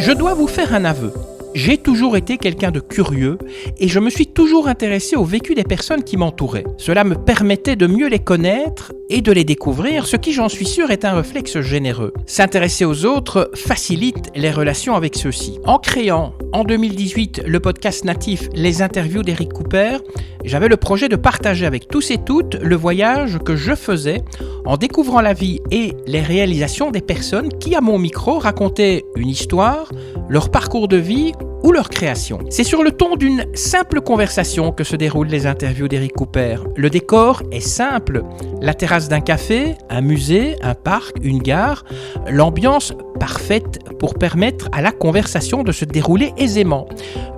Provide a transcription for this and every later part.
Je dois vous faire un aveu. J'ai toujours été quelqu'un de curieux et je me suis toujours intéressé au vécu des personnes qui m'entouraient. Cela me permettait de mieux les connaître et de les découvrir, ce qui, j'en suis sûr, est un réflexe généreux. S'intéresser aux autres facilite les relations avec ceux-ci. En créant, en 2018, le podcast natif Les Interviews d'Eric Cooper, j'avais le projet de partager avec tous et toutes le voyage que je faisais en découvrant la vie et les réalisations des personnes qui, à mon micro, racontaient une histoire, leur parcours de vie ou leur création. C'est sur le ton d'une simple conversation que se déroulent les interviews d'Eric Cooper. Le décor est simple. La terrasse d'un café, un musée, un parc, une gare. L'ambiance parfaite pour permettre à la conversation de se dérouler aisément.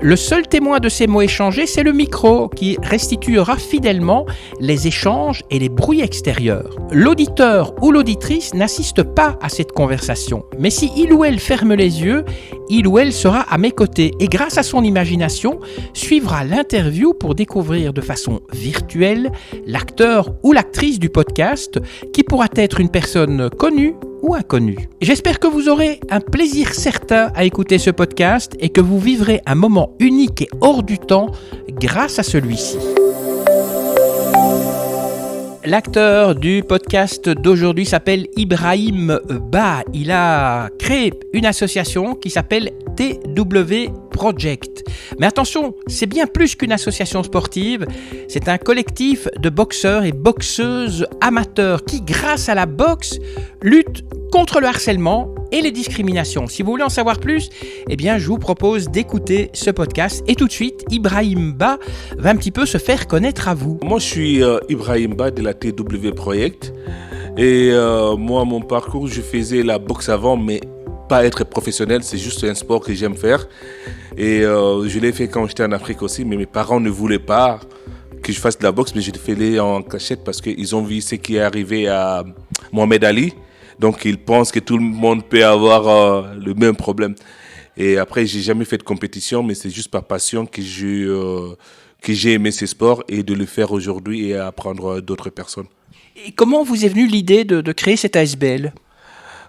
Le seul témoin de ces mots échangés, c'est le micro qui restituera fidèlement les échanges et les bruits extérieurs. L'auditeur ou l'auditrice n'assiste pas à cette conversation, mais si il ou elle ferme les yeux, il ou elle sera à mes côtés et grâce à son imagination, suivra l'interview pour découvrir de façon virtuelle l'acteur ou l'actrice du podcast qui pourra être une personne connue ou inconnue. J'espère que vous aurez un plaisir certain à écouter ce podcast et que vous vivrez un moment unique et hors du temps grâce à celui-ci. L'acteur du podcast d'aujourd'hui s'appelle Ibrahim Ba. Il a créé une association qui s'appelle TW Project. Mais attention, c'est bien plus qu'une association sportive. C'est un collectif de boxeurs et boxeuses amateurs qui, grâce à la boxe, luttent contre le harcèlement et les discriminations. Si vous voulez en savoir plus, eh bien, je vous propose d'écouter ce podcast. Et tout de suite, Ibrahim Ba va un petit peu se faire connaître à vous. Moi, je suis Ibrahim Ba de la TW Project. Et moi, mon parcours, je faisais la boxe avant, mais pas être professionnel. C'est juste un sport que j'aime faire. Et je l'ai fait quand j'étais en Afrique aussi, mais mes parents ne voulaient pas que je fasse de la boxe, mais je le faisais en cachette parce qu'ils ont vu ce qui est arrivé à Mohamed Ali. Donc, ils pensent que tout le monde peut avoir le même problème. Et après, j'ai jamais fait de compétition, mais c'est juste par passion que j'ai aimé ces sports et de le faire aujourd'hui et apprendre d'autres personnes. Et comment vous est venue l'idée de créer cette ASBL ?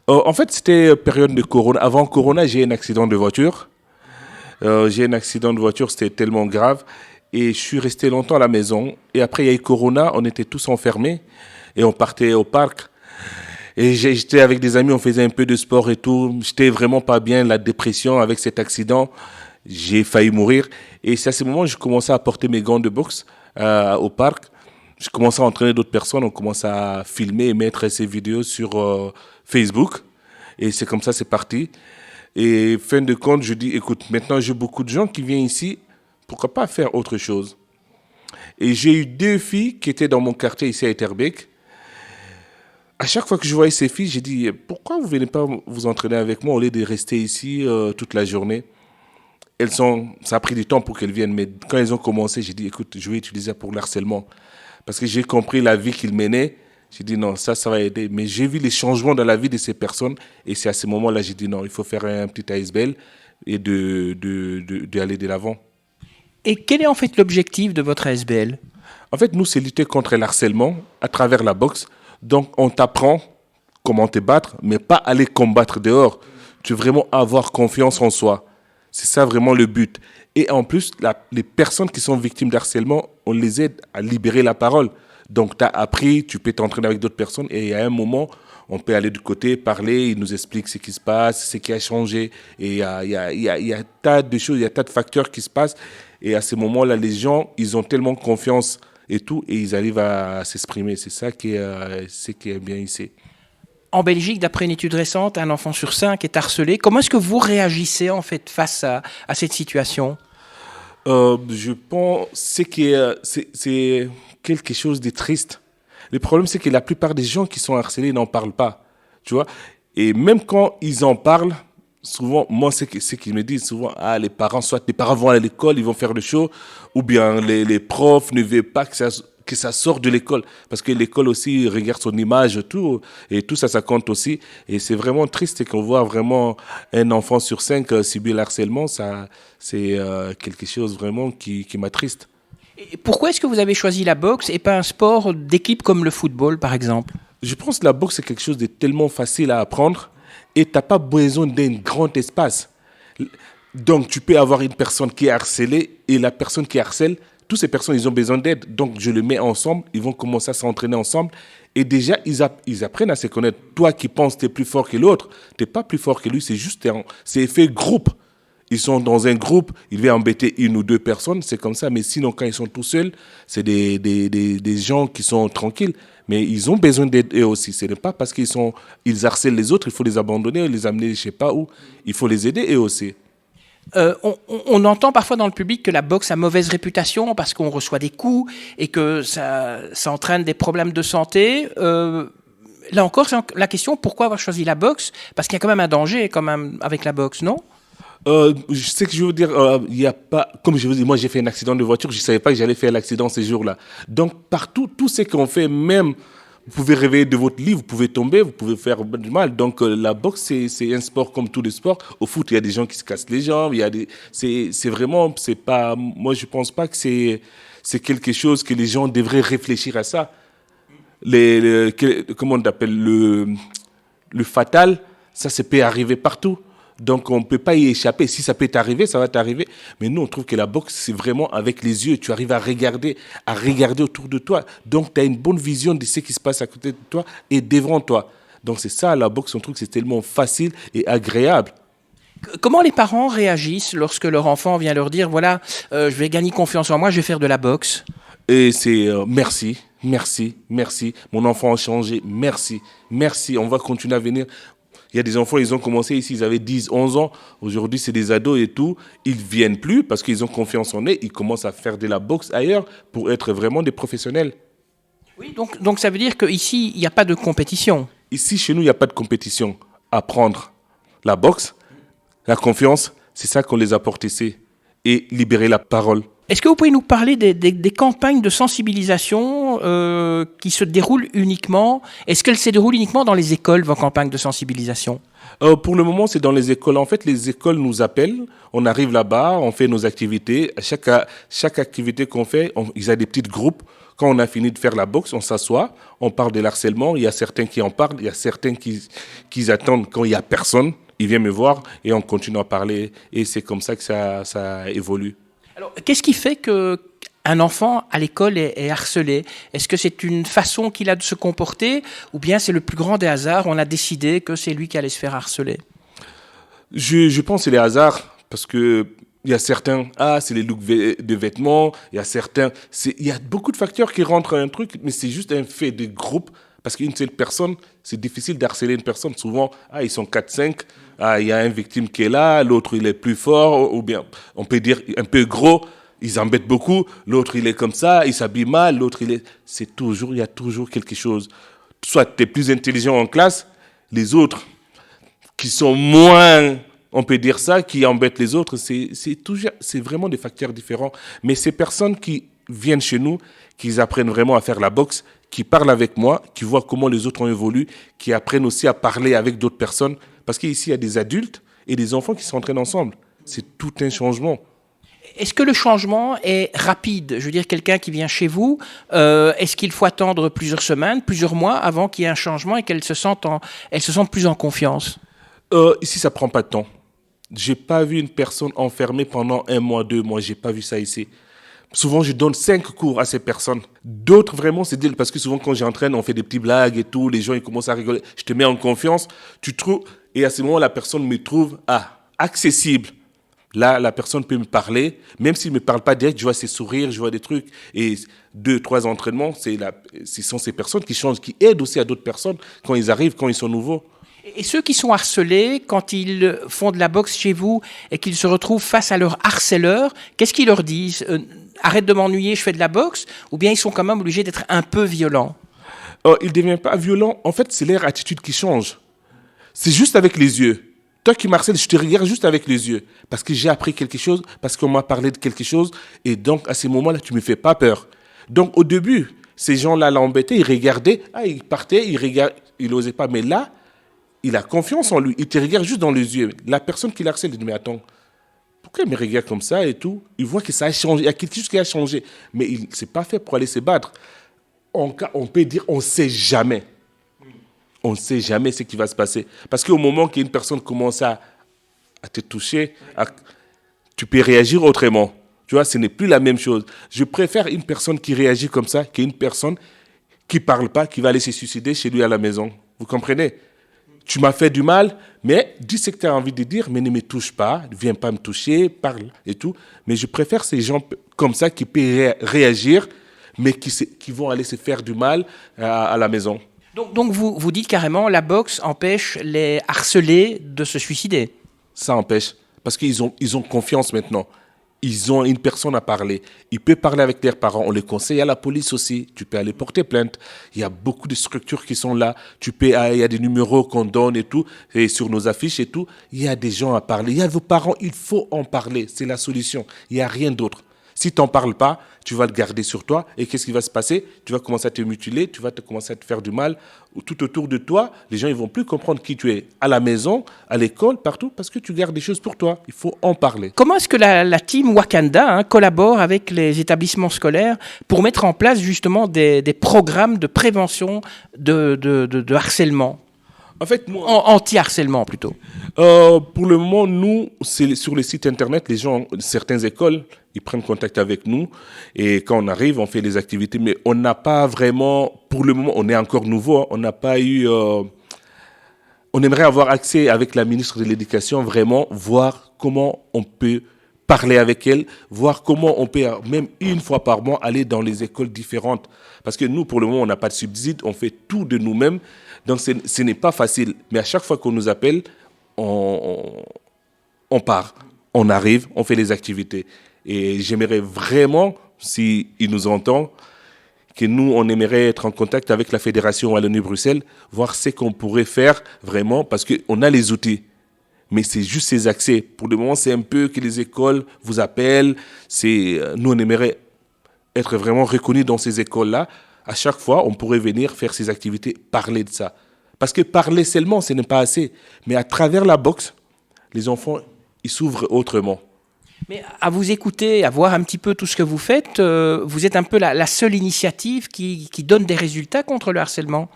En fait, c'était période de Corona. Avant Corona, j'ai eu un accident de voiture. C'était tellement grave. Et je suis resté longtemps à la maison. Et après, il y a eu Corona, on était tous enfermés et on partait au parc. Et j'étais avec des amis, on faisait un peu de sport et tout. J'étais vraiment pas bien, la dépression avec cet accident. J'ai failli mourir. Et c'est à ce moment que je commençais à porter mes gants de boxe au parc. Je commençais à entraîner d'autres personnes. On commençait à filmer et mettre ces vidéos sur Facebook. Et c'est comme ça, c'est parti. Et fin de compte, je dis, écoute, maintenant j'ai beaucoup de gens qui viennent ici. Pourquoi pas faire autre chose? Et j'ai eu 2 filles qui étaient dans mon quartier ici à Etterbeek. À chaque fois que je voyais ces filles, j'ai dit, pourquoi vous ne venez pas vous entraîner avec moi au lieu de rester ici toute la journée? Ça a pris du temps pour qu'elles viennent, mais quand elles ont commencé, j'ai dit, écoute, je vais utiliser ça pour le harcèlement. Parce que j'ai compris la vie qu'ils menaient. J'ai dit, non, ça va aider. Mais j'ai vu les changements dans la vie de ces personnes. Et c'est à ce moment-là, j'ai dit, non, il faut faire un petit ASBL et d'aller de l'avant. Et quel est en fait l'objectif de votre ASBL ? En fait, nous, c'est lutter contre le harcèlement à travers la boxe. Donc, on t'apprend comment te battre, mais pas aller combattre dehors. Tu veux vraiment avoir confiance en soi. C'est ça vraiment le but. Et en plus, les personnes qui sont victimes d'harcèlement, on les aide à libérer la parole. Donc, tu as appris, tu peux t'entraîner avec d'autres personnes et à un moment, on peut aller du côté, parler, ils nous expliquent ce qui se passe, ce qui a changé. Et il y a tas de choses, il y a tas de facteurs qui se passent. Et à ce moment-là, les gens, ils ont tellement confiance et tout, et ils arrivent à s'exprimer. C'est ça qui est bien ici. En Belgique, d'après une étude récente, 1 enfant sur 5 est harcelé. Comment est-ce que vous réagissez en fait face à cette situation ? Je pense que c'est quelque chose de triste. Le problème, c'est que la plupart des gens qui sont harcelés n'en parlent pas. Tu vois ? Et même quand ils en parlent, souvent, moi, ce qu'ils me disent souvent, les parents vont à l'école, ils vont faire le show, ou bien les profs ne veulent pas que ça sorte de l'école. Parce que l'école aussi regarde son image, tout, et tout ça, ça compte aussi. Et c'est vraiment triste qu'on voit vraiment un enfant sur 5 subir le harcèlement. Ça, c'est quelque chose vraiment qui m'attriste. Et pourquoi est-ce que vous avez choisi la boxe et pas un sport d'équipe comme le football, par exemple ? Je pense que la boxe, c'est quelque chose de tellement facile à apprendre et tu n'as pas besoin d'un grand espace. Donc, tu peux avoir une personne qui est harcelée et la personne qui harcèle, toutes ces personnes, ils ont besoin d'aide. Donc, je les mets ensemble, ils vont commencer à s'entraîner ensemble. Et déjà, ils apprennent à se connaître. Toi qui penses que tu es plus fort que l'autre, tu n'es pas plus fort que lui, c'est juste, c'est effet groupe. Ils sont dans un groupe, il va embêter une ou deux personnes, c'est comme ça. Mais sinon, quand ils sont tout seuls, c'est des gens qui sont tranquilles. Mais ils ont besoin d'aide eux aussi. Ce n'est pas parce ils harcèlent les autres, il faut les abandonner, les amener je ne sais pas où. Il faut les aider eux aussi. On entend parfois dans le public que la boxe a mauvaise réputation parce qu'on reçoit des coups et que ça entraîne des problèmes de santé. Là encore, c'est la question, pourquoi avoir choisi la boxe? Parce qu'il y a quand même un danger quand même avec la boxe, non? Je sais que je veux dire, il y a pas, comme je vous dis, moi j'ai fait un accident de voiture, je ne savais pas que j'allais faire l'accident ces jours-là. Donc partout, tout ce qu'on fait, même vous pouvez réveiller de votre lit, vous pouvez tomber, vous pouvez faire du mal. Donc la boxe, c'est un sport comme tous les sports. Au foot, il y a des gens qui se cassent les jambes, c'est vraiment, c'est pas, moi je pense pas que c'est quelque chose que les gens devraient réfléchir à ça. Comment on appelle le fatal, ça peut arriver partout. Donc, on ne peut pas y échapper. Si ça peut t'arriver, ça va t'arriver. Mais nous, on trouve que la boxe, c'est vraiment avec les yeux. Tu arrives à regarder autour de toi. Donc, tu as une bonne vision de ce qui se passe à côté de toi et devant toi. Donc, c'est ça, la boxe, on trouve que c'est tellement facile et agréable. Comment les parents réagissent lorsque leur enfant vient leur dire, voilà, je vais gagner confiance en moi, je vais faire de la boxe? Et c'est merci, merci, merci. Mon enfant a changé, merci, merci. On va continuer à venir. Il y a des enfants, ils ont commencé ici, ils avaient 10, 11 ans. Aujourd'hui, c'est des ados et tout. Ils ne viennent plus parce qu'ils ont confiance en eux. Ils commencent à faire de la boxe ailleurs pour être vraiment des professionnels. Oui, donc ça veut dire qu'ici, il n'y a pas de compétition. Ici, chez nous, il n'y a pas de compétition. Apprendre la boxe, la confiance, c'est ça qu'on les apporte ici. Et libérer la parole. Est-ce que vous pouvez nous parler des campagnes de sensibilisation qui se déroulent uniquement? Est-ce qu'elles se déroulent uniquement dans les écoles, vos campagnes de sensibilisation? Pour le moment, c'est dans les écoles. En fait, les écoles nous appellent. On arrive là-bas, on fait nos activités. Chaque activité qu'on fait, ils ont des petits groupes. Quand on a fini de faire la boxe, on s'assoit, on parle de l'harcèlement. Il y a certains qui en parlent, il y a certains qui attendent quand il n'y a personne. Ils viennent me voir et on continue à parler. Et c'est comme ça que ça évolue. Alors, qu'est-ce qui fait qu'un enfant à l'école est harcelé? Est-ce que c'est une façon qu'il a de se comporter ou bien c'est le plus grand des hasards? On a décidé que c'est lui qui allait se faire harceler. Je pense que c'est les hasards parce que il y a certains, c'est les looks de vêtements, il y a certains, il y a beaucoup de facteurs qui rentrent dans un truc, mais c'est juste un fait de groupe. Parce qu'une seule personne, c'est difficile d'harceler une personne. Souvent, ils sont 4-5, il y a une victime qui est là, l'autre il est plus fort, ou bien on peut dire un peu gros, ils embêtent beaucoup, l'autre il est comme ça, il s'habille mal, l'autre il y a toujours quelque chose. Soit tu es plus intelligent en classe, les autres qui sont moins, on peut dire ça, qui embêtent les autres, c'est vraiment des facteurs différents. Mais ces personnes qui viennent chez nous, qui apprennent vraiment à faire la boxe, qui parlent avec moi, qui voient comment les autres ont évolué, qui apprennent aussi à parler avec d'autres personnes. Parce qu'ici, il y a des adultes et des enfants qui s'entraînent ensemble. C'est tout un changement. Est-ce que le changement est rapide? Je veux dire, quelqu'un qui vient chez vous, est-ce qu'il faut attendre plusieurs semaines, plusieurs mois avant qu'il y ait un changement et qu'elle se sente plus en confiance? Ici, ça ne prend pas de temps. Je n'ai pas vu une personne enfermée pendant 1 mois, 2 mois. Je n'ai pas vu ça ici. Souvent, je donne 5 cours à ces personnes. D'autres, vraiment, c'est parce que souvent, quand j'entraîne, on fait des petites blagues et tout. Les gens, ils commencent à rigoler. Je te mets en confiance. Tu trouves, et à ce moment, la personne me trouve accessible. Là, la personne peut me parler. Même s'il ne me parle pas direct, je vois ses sourires, je vois des trucs. Et 2, 3 entraînements, ce sont ces personnes qui changent, qui aident aussi à d'autres personnes quand ils arrivent, quand ils sont nouveaux. Et ceux qui sont harcelés, quand ils font de la boxe chez vous et qu'ils se retrouvent face à leur harceleur, qu'est-ce qu'ils leur disent? Arrête de m'ennuyer, je fais de la boxe? Ou bien ils sont quand même obligés d'être un peu violents? Ils ne deviennent pas violents. En fait, c'est leur attitude qui change. C'est juste avec les yeux. Toi qui m'harcèles, je te regarde juste avec les yeux. Parce que j'ai appris quelque chose, parce qu'on m'a parlé de quelque chose. Et donc, à ces moments-là, tu ne me fais pas peur. Donc, au début, ces gens-là l'embêtaient, ils regardaient, ils partaient, ils n'osaient pas. Mais là, il a confiance en lui. Il te regarde juste dans les yeux. La personne qui l'harcèle, il dit, mais attends, pourquoi il me regarde comme ça et tout? Il voit que ça a changé. Il y a quelque chose qui a changé. Mais il ne s'est pas fait pour aller se battre. On peut dire, on ne sait jamais. On ne sait jamais ce qui va se passer. Parce qu'au moment qu'une personne commence à te toucher, tu peux réagir autrement. Tu vois, ce n'est plus la même chose. Je préfère une personne qui réagit comme ça qu'une personne qui parle pas, qui va aller se suicider chez lui à la maison. Vous comprenez? Tu m'as fait du mal, mais dis ce que tu as envie de dire, mais ne me touche pas, ne viens pas me toucher, parle et tout. Mais je préfère ces gens comme ça qui peuvent réagir, mais qui vont aller se faire du mal à la maison. Donc vous dites carrément la boxe empêche les harcelés de se suicider. Ça empêche, parce qu'ils ont confiance maintenant. Ils ont une personne à parler. Ils peuvent parler avec leurs parents. On les conseille à la police aussi. Tu peux aller porter plainte. Il y a beaucoup de structures qui sont là. Il y a des numéros qu'on donne et tout. Et sur nos affiches et tout. Il y a des gens à parler. Il y a vos parents. Il faut en parler. C'est la solution. Il n'y a rien d'autre. Si tu n'en parles pas, tu vas le garder sur toi. Et qu'est-ce qui va se passer? Tu vas commencer à te mutiler. Tu vas commencer à te faire du mal. Tout autour de toi, les gens ne vont plus comprendre qui tu es. À la maison, à l'école, partout. Parce que tu gardes des choses pour toi. Il faut en parler. Comment est-ce que la team Wakanda collabore avec les établissements scolaires pour mettre en place justement des programmes de prévention de harcèlement? En fait, moi, anti-harcèlement plutôt. Pour le moment, nous, c'est sur les sites internet, les gens, certaines écoles, ils prennent contact avec nous et quand on arrive, on fait les activités, mais on n'a pas vraiment, pour le moment, on est encore nouveau, on n'a pas eu, on aimerait avoir accès avec la ministre de l'Éducation, vraiment voir comment on peut parler avec elle, voir comment on peut, même une fois par mois, aller dans les écoles différentes. Parce que nous, pour le moment, on n'a pas de subside, on fait tout de nous-mêmes. Donc, ce n'est pas facile. Mais à chaque fois qu'on nous appelle, on part, on arrive, on fait les activités. Et j'aimerais vraiment, s'il nous entend, que nous, on aimerait être en contact avec la Fédération Wallonie-Bruxelles, voir ce qu'on pourrait faire vraiment, parce qu'on a les outils. Mais c'est juste ces accès. Pour le moment, c'est un peu que les écoles vous appellent. Nous, on aimerait être vraiment reconnus dans ces écoles-là. À chaque fois, on pourrait venir faire ces activités, parler de ça. Parce que parler seulement, ce n'est pas assez. Mais à travers la boxe, les enfants, ils s'ouvrent autrement. Mais à vous écouter, à voir un petit peu tout ce que vous faites, vous êtes un peu la seule initiative qui donne des résultats contre le harcèlement.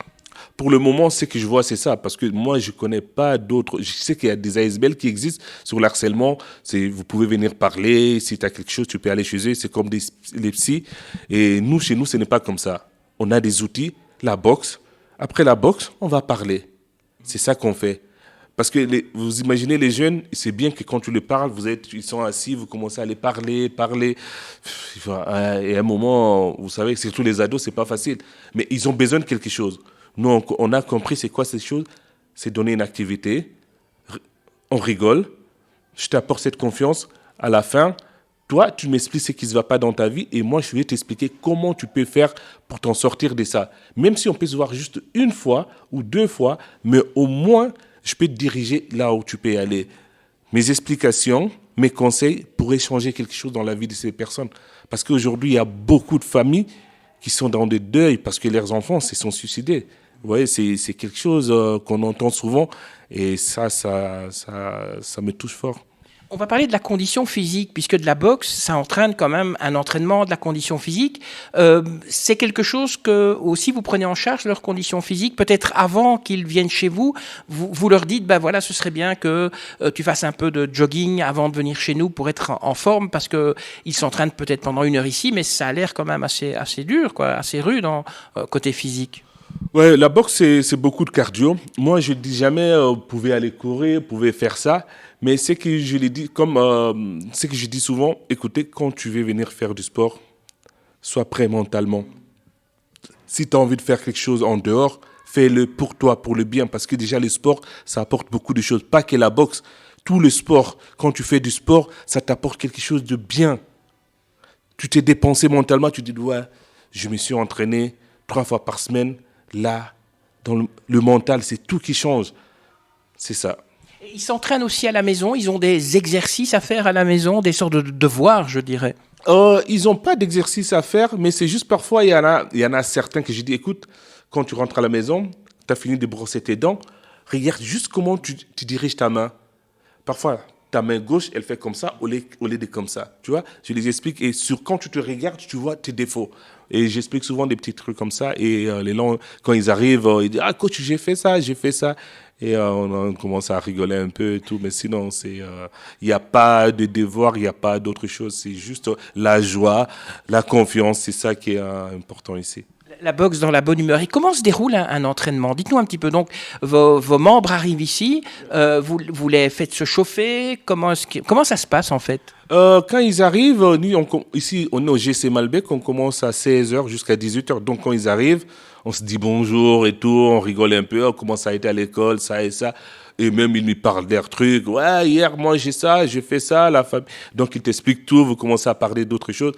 Pour le moment, ce que je vois, c'est ça. Parce que moi, je ne connais pas d'autres. Je sais qu'il y a des ASBL qui existent sur le harcèlement. Vous pouvez venir parler. Si tu as quelque chose, tu peux aller chez eux. C'est comme les psys. Et nous, chez nous, ce n'est pas comme ça. On a des outils, la boxe. Après la boxe, on va parler. C'est ça qu'on fait. Parce que vous imaginez les jeunes, c'est bien que quand tu les parles, ils sont assis, vous commencez à les parler. Et à un moment, vous savez, surtout les ados, c'est pas facile. Mais ils ont besoin de quelque chose. Nous, on a compris c'est quoi ces choses. C'est donner une activité. On rigole. Je t'apporte cette confiance. À la fin, toi, tu m'expliques ce qui ne va pas dans ta vie et moi, je vais t'expliquer comment tu peux faire pour t'en sortir de ça. Même si on peut se voir juste une fois ou deux fois, mais au moins, je peux te diriger là où tu peux aller. Mes explications, mes conseils pourraient changer quelque chose dans la vie de ces personnes. Parce qu'aujourd'hui, il y a beaucoup de familles qui sont dans des deuils parce que leurs enfants se sont suicidés. Vous voyez, c'est quelque chose qu'on entend souvent et ça me touche fort. On va parler de la condition physique, puisque de la boxe, ça entraîne quand même un entraînement de la condition physique. C'est quelque chose que aussi vous prenez en charge, leur condition physique, peut-être avant qu'ils viennent chez vous. Vous leur dites, ben voilà, ce serait bien que tu fasses un peu de jogging avant de venir chez nous pour être en forme, parce qu'ils s'entraînent peut-être pendant 1 heure ici, mais ça a l'air quand même assez dur, quoi, assez rude côté physique. Ouais, la boxe, c'est beaucoup de cardio. Moi, je ne dis jamais, vous pouvez aller courir, vous pouvez faire ça. Mais ce que je l'ai dit, ce que je dis souvent, écoutez, quand tu veux venir faire du sport, sois prêt mentalement. Si tu as envie de faire quelque chose en dehors, fais-le pour toi, pour le bien. Parce que déjà, le sport, ça apporte beaucoup de choses. Pas que la boxe. Tout le sport, quand tu fais du sport, ça t'apporte quelque chose de bien. Tu t'es dépensé mentalement, tu te dis, ouais, je me suis entraîné 3 fois par semaine. Là, dans le mental, c'est tout qui change. C'est ça. Ils s'entraînent aussi à la maison, ils ont des exercices à faire à la maison, des sortes de devoirs, je dirais. Ils n'ont pas d'exercices à faire, mais c'est juste parfois, il y en a certains que je dis, écoute, quand tu rentres à la maison, tu as fini de brosser tes dents, regarde juste comment tu diriges ta main. Parfois, ta main gauche, elle fait comme ça au lieu de comme ça. Tu vois, je les explique. Et quand tu te regardes, tu vois tes défauts. Et j'explique souvent des petits trucs comme ça. Et les gens, quand ils arrivent, ils disent « Ah, coach, j'ai fait ça, j'ai fait ça. » Et on commence à rigoler un peu et tout. Mais sinon, il n'y a pas de devoir, il n'y a pas d'autre chose. C'est juste la joie, la confiance. C'est ça qui est important ici. La boxe dans la bonne humeur. Et comment se déroule un entraînement? Dites-nous un petit peu. Donc, vos membres arrivent ici, vous les faites se chauffer. Comment ça se passe en fait? Quand ils arrivent, ici, on est au GC Malbec, on commence à 16h jusqu'à 18h. Donc, quand ils arrivent, on se dit bonjour et tout, on rigole un peu, on commence à être à l'école, ça et ça. Et même, ils nous parlent des trucs. Ouais, hier, moi, j'ai ça, j'ai fait ça, la famille. Donc, ils t'expliquent tout, vous commencez à parler d'autres choses.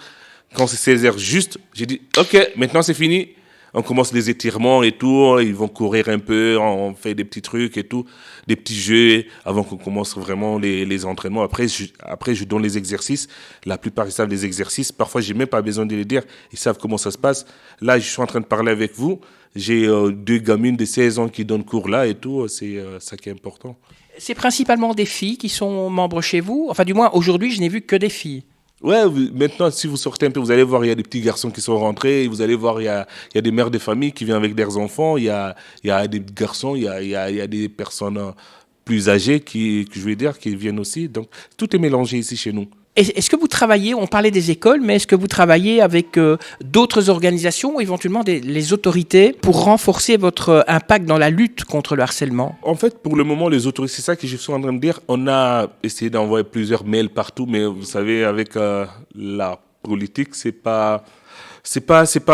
Quand c'est 16h juste, j'ai dit, OK, maintenant c'est fini. On commence les étirements et tout. Ils vont courir un peu, on fait des petits trucs et tout, des petits jeux avant qu'on commence vraiment les entraînements. Après, je donne les exercices. La plupart, ils savent les exercices. Parfois, j'ai même pas besoin de les dire. Ils savent comment ça se passe. Là, je suis en train de parler avec vous. J'ai 2 gamines de 16 ans qui donnent cours là et tout. C'est ça qui est important. C'est principalement des filles qui sont membres chez vous. Enfin, du moins, aujourd'hui, je n'ai vu que des filles. Ouais, maintenant, si vous sortez un peu, vous allez voir, il y a des petits garçons qui sont rentrés. Et vous allez voir, il y a des mères de famille qui viennent avec leurs enfants. Il y a des garçons, il y a des personnes plus âgées qui viennent aussi. Donc, tout est mélangé ici chez nous. Est-ce que vous travaillez, on parlait des écoles, mais est-ce que vous travaillez avec d'autres organisations ou éventuellement les autorités pour renforcer votre impact dans la lutte contre le harcèlement? En fait, pour le moment, les autorités, c'est ça que je suis en train de dire. On a essayé d'envoyer plusieurs mails partout, mais vous savez, avec la politique, c'est pas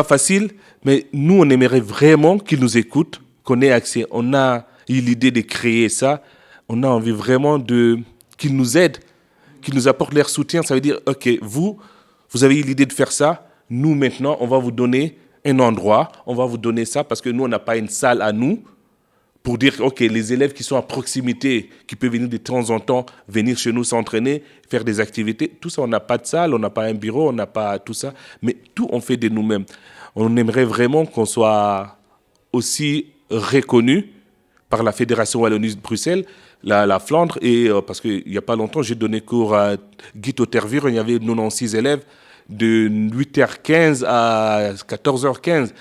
facile. Mais nous, on aimerait vraiment qu'ils nous écoutent, qu'on ait accès. On a eu l'idée de créer ça. On a envie vraiment qu'ils nous aident, qu'ils nous apportent leur soutien. Ça veut dire, OK, vous avez eu l'idée de faire ça. Nous, maintenant, on va vous donner un endroit. On va vous donner ça parce que nous, on n'a pas une salle à nous pour dire, OK, les élèves qui sont à proximité, qui peuvent venir de temps en temps, venir chez nous s'entraîner, faire des activités. Tout ça, on n'a pas de salle, on n'a pas un bureau, on n'a pas tout ça. Mais tout, on fait de nous-mêmes. On aimerait vraiment qu'on soit aussi reconnu par la Fédération Wallonie de Bruxelles, la Flandre, et parce qu'il n'y a pas longtemps, j'ai donné cours à Guy Tervire, il y avait 96 élèves de 8h15 à 14h15.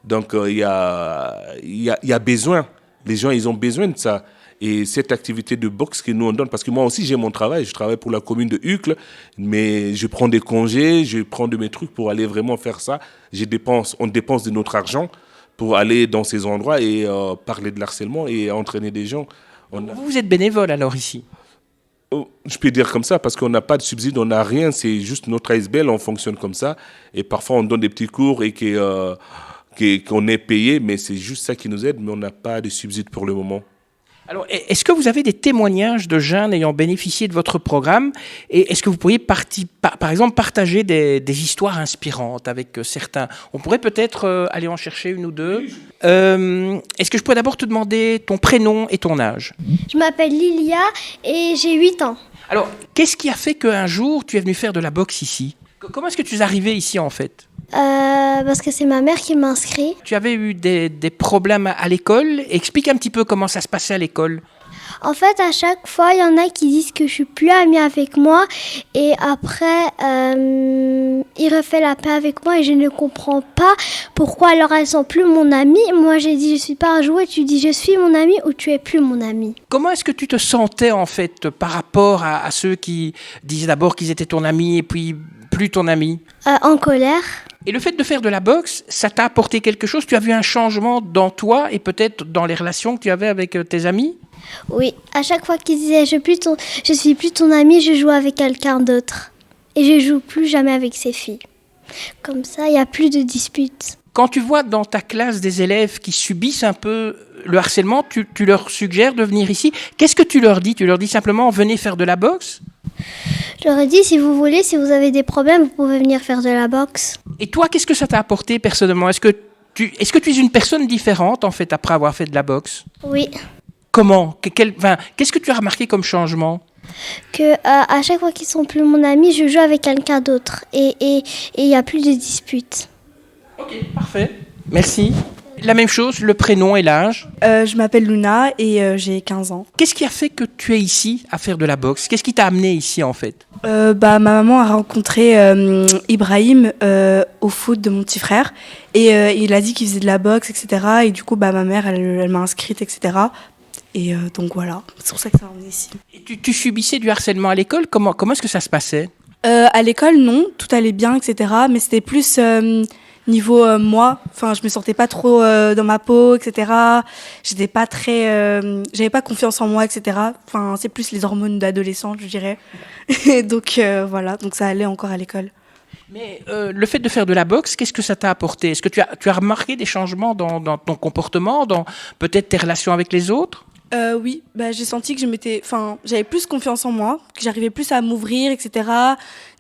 Donc, il y a besoin. Les gens, ils ont besoin de ça. Et cette activité de boxe que nous, on donne, parce que moi aussi, j'ai mon travail. Je travaille pour la commune de Uccle, mais je prends des congés, je prends de mes trucs pour aller vraiment faire ça. On dépense de notre argent pour aller dans ces endroits et parler de l'harcèlement et entraîner des gens. Vous êtes bénévole alors ici? Je peux dire comme ça parce qu'on n'a pas de subside, on n'a rien, c'est juste notre ASBL, on fonctionne comme ça. Et parfois on donne des petits cours et qu'on est payé, mais c'est juste ça qui nous aide, mais on n'a pas de subside pour le moment. Alors, est-ce que vous avez des témoignages de jeunes ayant bénéficié de votre programme? Et est-ce que vous pourriez, par exemple, partager des histoires inspirantes avec certains? On pourrait peut-être aller en chercher une ou deux. Est-ce que je pourrais d'abord te demander ton prénom et ton âge? Je m'appelle Lilia et j'ai 8 ans. Alors, qu'est-ce qui a fait qu'un jour, tu es venu faire de la boxe ici? Comment est-ce que tu es arrivé ici, en fait? Parce que c'est ma mère qui m'a inscrit. Tu avais eu des problèmes à l'école. Explique un petit peu comment ça se passait à l'école. En fait, à chaque fois, il y en a qui disent que je suis plus amie avec moi. Et après, il refait la paix avec moi et je ne comprends pas pourquoi alors elles sont plus mon amie. Moi, j'ai dit je suis pas un jouet. Tu dis je suis mon amie ou tu es plus mon amie. Comment est-ce que tu te sentais en fait par rapport à ceux qui disaient d'abord qu'ils étaient ton ami et puis plus ton ami? En colère. Et le fait de faire de la boxe, ça t'a apporté quelque chose? Tu as vu un changement dans toi et peut-être dans les relations que tu avais avec tes amis? Oui, à chaque fois qu'ils disaient je suis plus ton ami, je joue avec quelqu'un d'autre. Et je joue plus jamais avec ces filles. Comme ça, il n'y a plus de disputes. Quand tu vois dans ta classe des élèves qui subissent un peu le harcèlement, tu leur suggères de venir ici. Qu'est-ce que tu leur dis? Tu leur dis simplement venez faire de la boxe? Je leur ai dit, si vous voulez, si vous avez des problèmes, vous pouvez venir faire de la boxe. Et toi, qu'est-ce que ça t'a apporté personnellement? Est-ce que tu es une personne différente, en fait, après avoir fait de la boxe? Oui. Comment? Qu'est-ce que tu as remarqué comme changement? Que à chaque fois qu'ils sont plus mon ami, je joue avec quelqu'un d'autre. Et il n'y a plus de disputes. Ok, parfait. Merci. La même chose, le prénom et l'âge. Je m'appelle Luna et j'ai 15 ans. Qu'est-ce qui a fait que tu es ici à faire de la boxe? Qu'est-ce qui t'a amené ici en fait? Ma maman a rencontré Ibrahim au foot de mon petit frère et il a dit qu'il faisait de la boxe, etc. Et du coup, ma mère, elle m'a inscrite, etc. Et donc voilà, c'est pour ça que ça m'a emmenée ici. Et tu subissais du harcèlement à l'école? Comment est-ce que ça se passait? À l'école, non, tout allait bien, etc. Mais c'était plus niveau moi. Enfin, je me sentais pas trop dans ma peau, etc. J'étais pas très, j'avais pas confiance en moi, etc. Enfin, c'est plus les hormones d'adolescent, je dirais. Et donc voilà, donc ça allait encore à l'école. Mais le fait de faire de la boxe, qu'est-ce que ça t'a apporté? Est-ce que tu as remarqué des changements dans ton comportement, dans peut-être tes relations avec les autres? Oui, j'ai senti que j'avais plus confiance en moi, que j'arrivais plus à m'ouvrir, etc.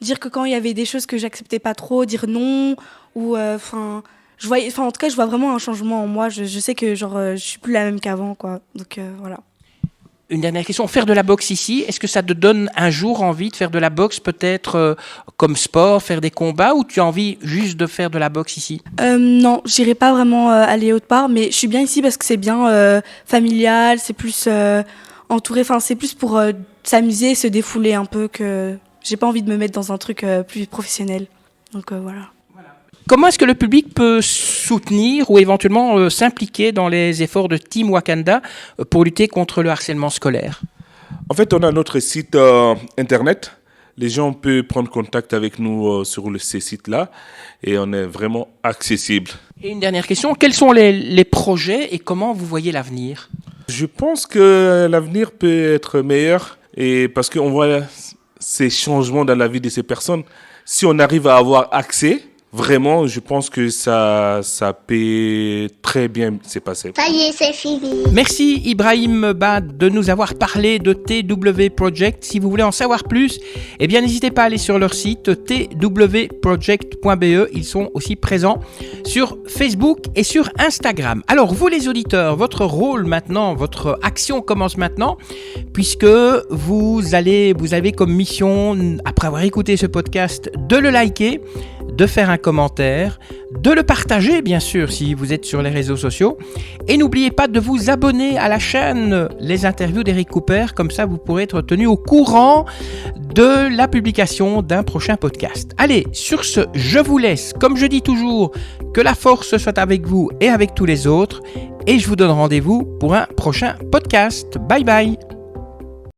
Dire que quand il y avait des choses que j'acceptais pas trop, dire non, ou en tout cas, je vois vraiment un changement en moi. Je sais que je suis plus la même qu'avant, quoi. Donc voilà. Une dernière question, faire de la boxe ici, est-ce que ça te donne un jour envie de faire de la boxe peut-être comme sport, faire des combats, ou tu as envie juste de faire de la boxe ici? Non, j'irai pas vraiment aller autre part, mais je suis bien ici parce que c'est bien familial, c'est plus entouré, c'est plus pour s'amuser, se défouler un peu, que j'ai pas envie de me mettre dans un truc plus professionnel. Donc voilà. Comment est-ce que le public peut soutenir ou éventuellement s'impliquer dans les efforts de Team Wakanda pour lutter contre le harcèlement scolaire? En fait, on a notre site internet. Les gens peuvent prendre contact avec nous sur ces sites-là et on est vraiment accessible. Et une dernière question, quels sont les projets et comment vous voyez l'avenir? Je pense que l'avenir peut être meilleur et parce qu'on voit ces changements dans la vie de ces personnes. Si on arrive à avoir accès, vraiment, je pense que ça peut très bien se passer. Ça y est, c'est fini. Merci Ibrahim de nous avoir parlé de TW Project. Si vous voulez en savoir plus, n'hésitez pas à aller sur leur site twproject.be. Ils sont aussi présents sur Facebook et sur Instagram. Alors vous les auditeurs, votre rôle maintenant, votre action commence maintenant, puisque vous avez comme mission, après avoir écouté ce podcast, de le liker, de faire un commentaire, de le partager bien sûr si vous êtes sur les réseaux sociaux, et n'oubliez pas de vous abonner à la chaîne Les Interviews d'Eric Cooper, comme ça vous pourrez être tenu au courant de la publication d'un prochain podcast. Allez, sur ce, je vous laisse, comme je dis toujours, que la force soit avec vous et avec tous les autres, et je vous donne rendez-vous pour un prochain podcast. Bye bye.